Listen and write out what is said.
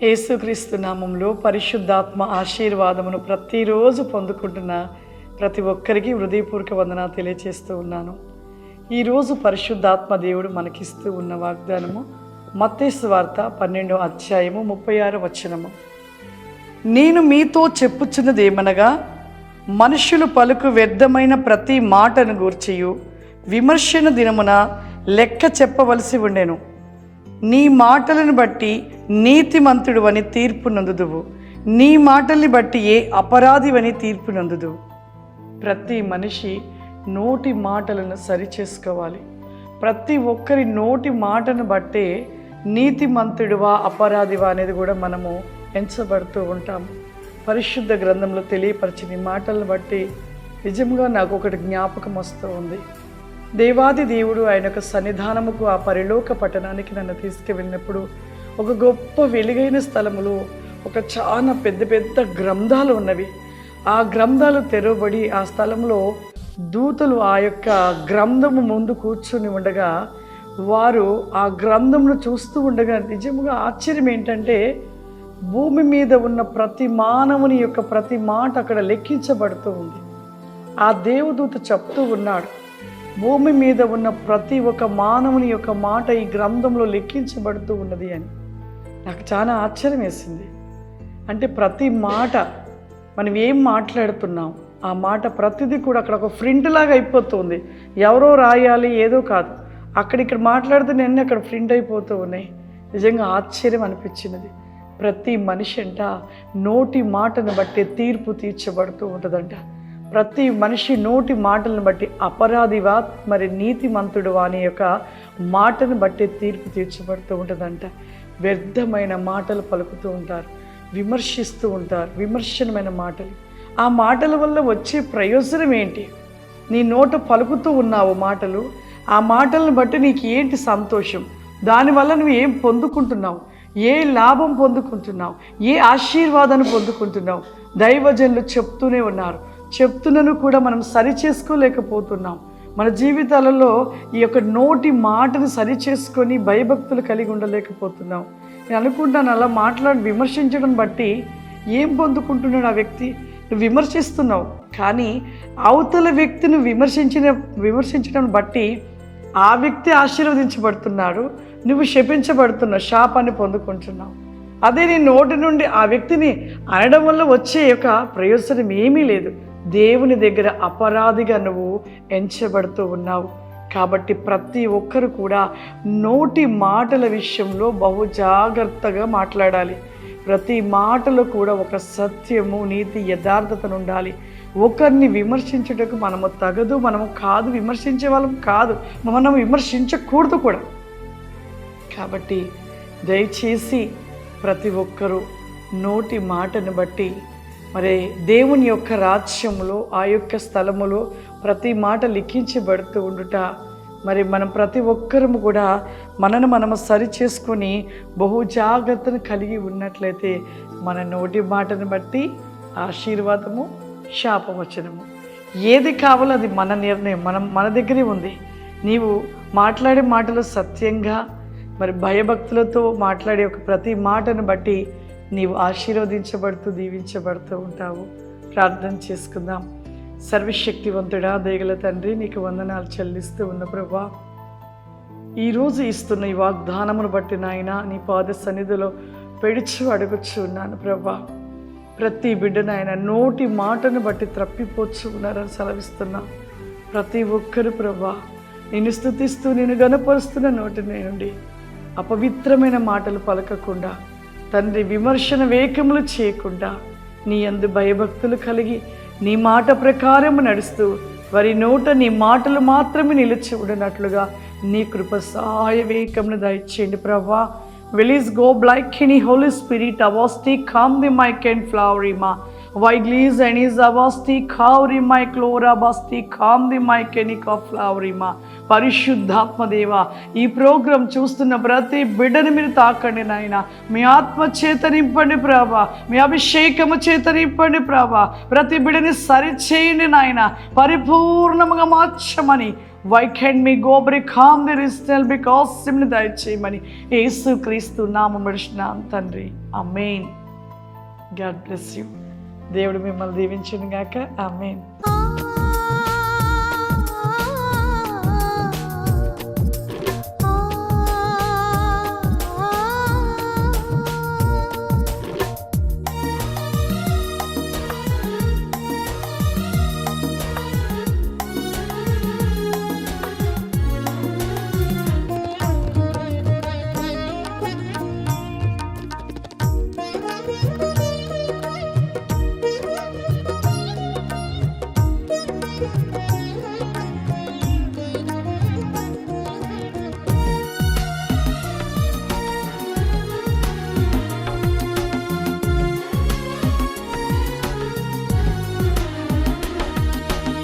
యేసుక్రీస్తు నామంలో పరిశుద్ధాత్మ ఆశీర్వాదమును ప్రతిరోజు పొందుకుంటున్న ప్రతి ఒక్కరికి హృదయపూర్వక వందనాలు తెలియజేస్తూ ఉన్నాను. ఈరోజు పరిశుద్ధాత్మ దేవుడు మనకిస్తూ ఉన్న వాగ్దానము మత్తయి సువార్త 12వ అధ్యాయము 36వ వచనము. నేను మీతో చెప్పుచున్నదేమనగా, మనుషులు పలుకు వ్యర్థమైన ప్రతి మాటను గూర్చియు విమర్శన దినమున లెక్క చెప్పవలసి ఉండెను. నీ మాటలను బట్టి నీతిమంతుడు అని తీర్పు నందుదువు, నీ మాటల్ని బట్టి ఏ అపరాధివని తీర్పు నందుదువు. ప్రతి మనిషి నోటి మాటలను సరిచేసుకోవాలి. ప్రతి ఒక్కరి నోటి మాటను బట్టే నీతిమంతుడివా అపరాధివా అనేది కూడా మనము ఎంచబడుతూ ఉంటాము. పరిశుద్ధ గ్రంథంలో తెలియపరిచిన మాటలను బట్టి నిజంగా నాకు ఒకటి జ్ఞాపకం వస్తూ ఉంది. దేవాది దేవుడు ఆయన యొక్క సన్నిధానముకు ఆ పరలోక పట్టణానికి నన్ను తీసుకువెళ్ళినప్పుడు ఒక గొప్ప వెలుగైన స్థలములో ఒక చాలా పెద్ద పెద్ద గ్రంథాలు ఉన్నవి. ఆ గ్రంథాలు తెరవబడి ఆ స్థలంలో దూతలు ఆ యొక్క గ్రంథము ముందు కూర్చుని ఉండగా వారు ఆ గ్రంథమును చూస్తూ ఉండగా నిజంగా ఆశ్చర్యం ఏంటంటే, భూమి మీద ఉన్న ప్రతి మానవుని యొక్క ప్రతి మాట అక్కడ లెక్కించబడుతూ ఉంది. ఆ దేవదూత చెప్తూ ఉన్నాడు, భూమి మీద ఉన్న ప్రతి ఒక్క మానవుని యొక్క మాట ఈ గ్రంథంలో లెక్కించబడుతూ ఉన్నది అని. నాకు చాలా ఆశ్చర్యం వేసింది. అంటే ప్రతి మాట మనం ఏం మాట్లాడుతున్నాం, ఆ మాట ప్రతిదీ కూడా అక్కడ ఒక ప్రింట్ లాగా అయిపోతుంది. ఎవరో రాయాలి ఏదో కాదు, అక్కడిక్కడ మాట్లాడితే నేను అక్కడ ప్రింట్ అయిపోతూ ఉన్నాయి. నిజంగా ఆశ్చర్యం అనిపించినది. ప్రతి మనిషి అంట నోటి మాటను బట్టి తీర్పు తీర్చబడుతూ ఉంటుందంట. ప్రతి మనిషి నోటి మాటలను బట్టి అపరాధివా మరి నీతిమంతుడువా అనే యొక్క మాటను బట్టి తీర్పు తీర్చబడుతూ ఉంటుందంట. వ్యర్థమైన మాటలు పలుకుతూ ఉంటారు, విమర్శిస్తూ ఉంటారు, విమర్శనమైన మాటలు. ఆ మాటల వల్ల వచ్చే ప్రయోజనం ఏంటి? నీ నోట పలుకుతూ ఉన్నావు మాటలు, ఆ మాటలను బట్టి నీకు ఏంటి సంతోషం? దానివల్ల నువ్వు ఏం పొందుకుంటున్నావు? ఏ లాభం పొందుకుంటున్నావు? ఏ ఆశీర్వాదాన్ని పొందుకుంటున్నావు? దైవజనులు చెప్తూనే ఉన్నారు, చెప్తున్నను కూడా మనం సరి చేసుకోలేకపోతున్నాం. మన జీవితాలలో ఈ యొక్క నోటి మాటను సరి చేసుకొని భయభక్తులు కలిగి ఉండలేకపోతున్నాం. నేను అనుకుంటాను, అలా మాట్లాడి విమర్శించడం బట్టి ఏం పొందుకుంటున్నాడు ఆ వ్యక్తి? నువ్వు విమర్శిస్తున్నావు, కానీ అవతల వ్యక్తిని విమర్శించడం బట్టి ఆ వ్యక్తి ఆశీర్వదించబడుతున్నాడు, నువ్వు శపించబడుతున్నావు, శాపాన్ని పొందుకుంటున్నావు. అదే నీ నోటి నుండి ఆ వ్యక్తిని అనడం వల్ల వచ్చే యొక్క ప్రయోజనం ఏమీ లేదు. దేవుని దగ్గర అపరాధిగా నువ్వు ఎంచబడుతూ ఉన్నావు. కాబట్టి ప్రతి ఒక్కరు కూడా నోటి మాటల విషయంలో బహు జాగ్రత్తగా మాట్లాడాలి. ప్రతి మాటలో కూడా ఒక సత్యము, నీతి, యథార్థతను ఉండాలి. ఒకరిని విమర్శించుటకు మనము తగదు, మనము కాదు, విమర్శించే వాళ్ళం కాదు, మనం విమర్శించకూడదు కూడా. కాబట్టి దయచేసి ప్రతి ఒక్కరూ నోటి మాటను బట్టి మరి దేవుని యొక్క రాజ్యములో ఆ యొక్క స్థలములో ప్రతి మాట లిఖించబడుతూ ఉండుట, మరి మనం ప్రతి ఒక్కరము కూడా మనము సరి చేసుకొని బహు జాగ్రత్తను కలిగి ఉన్నట్లయితే మన నోటి మాటను బట్టి ఆశీర్వాదము, శాపవచనము ఏది కావాలో అది మన నిర్ణయం, మన దగ్గరే ఉంది. నీవు మాట్లాడే మాటలు సత్యంగా మరి భయభక్తులతో మాట్లాడే ఒక ప్రతి మాటను బట్టి నీవు ఆశీర్వదించబడుతూ దీవించబడుతూ ఉంటావు. ప్రార్థన చేసుకుందాం. సర్వశక్తివంతుడా, దయగల తండ్రి, నీకు వందనాలు చెల్లిస్తూ ఉన్న ప్రభువా, ఈరోజు ఇస్తున్న ఈ వాగ్దానమును బట్టి నాయన నీ పాద సన్నిధిలో పెడిచి అడుగుచు ఉన్నాను ప్రభువా. ప్రతి బిడ్డ నాయన నోటి మాటను బట్టి త్రప్పిపోచ్చు ఉన్నారని సెలవిస్తున్నా. ప్రతి ఒక్కరు ప్రభువా నిన్ను స్తుతిస్తూ నిన్ను గణపరుస్తున్న నోటి నుండి అపవిత్రమైన మాటలు పలకకుండా తండ్రి, విమర్శన వేకములు చేయకుండా నీ యందు భయభక్తులు కలిగి నీ మాట ప్రకారము నడుస్తూ వారి నోట నీ మాటలు మాత్రమే నిలిచి ఉండనట్లుగా నీ కృప సహాయ వేకమును దయచేయండి ప్రభా. Release go like any Holy Spirit, avasti come the mic and flowerima. Viglis and is avasti kauri mic lora basti come the mic and flowerima. పరిశుద్ధాత్మ దేవ, ఈ ప్రోగ్రాం చూస్తున్న ప్రతి బిడ్డని మీరు తాకండి నాయన. మీ ఆత్మ చేత నింపండి ప్రభా, మీ అభిషేకము చేత నింపండి ప్రభా. ప్రతి బిడ్డని సరిచేయండి నాయన, పరిపూర్ణముగా మార్చమని వై కెన్ మీ గోబ్రి కామ్ ది రిస్టల్ బికాస్ సిమ్ని దయచేయమని యేసు క్రీస్తు నామం విడిచినాం తండ్రి. ఆమేన్. God bless you. దేవుడు మిమ్మల్ని దీవించును గాక. ఆమేన్.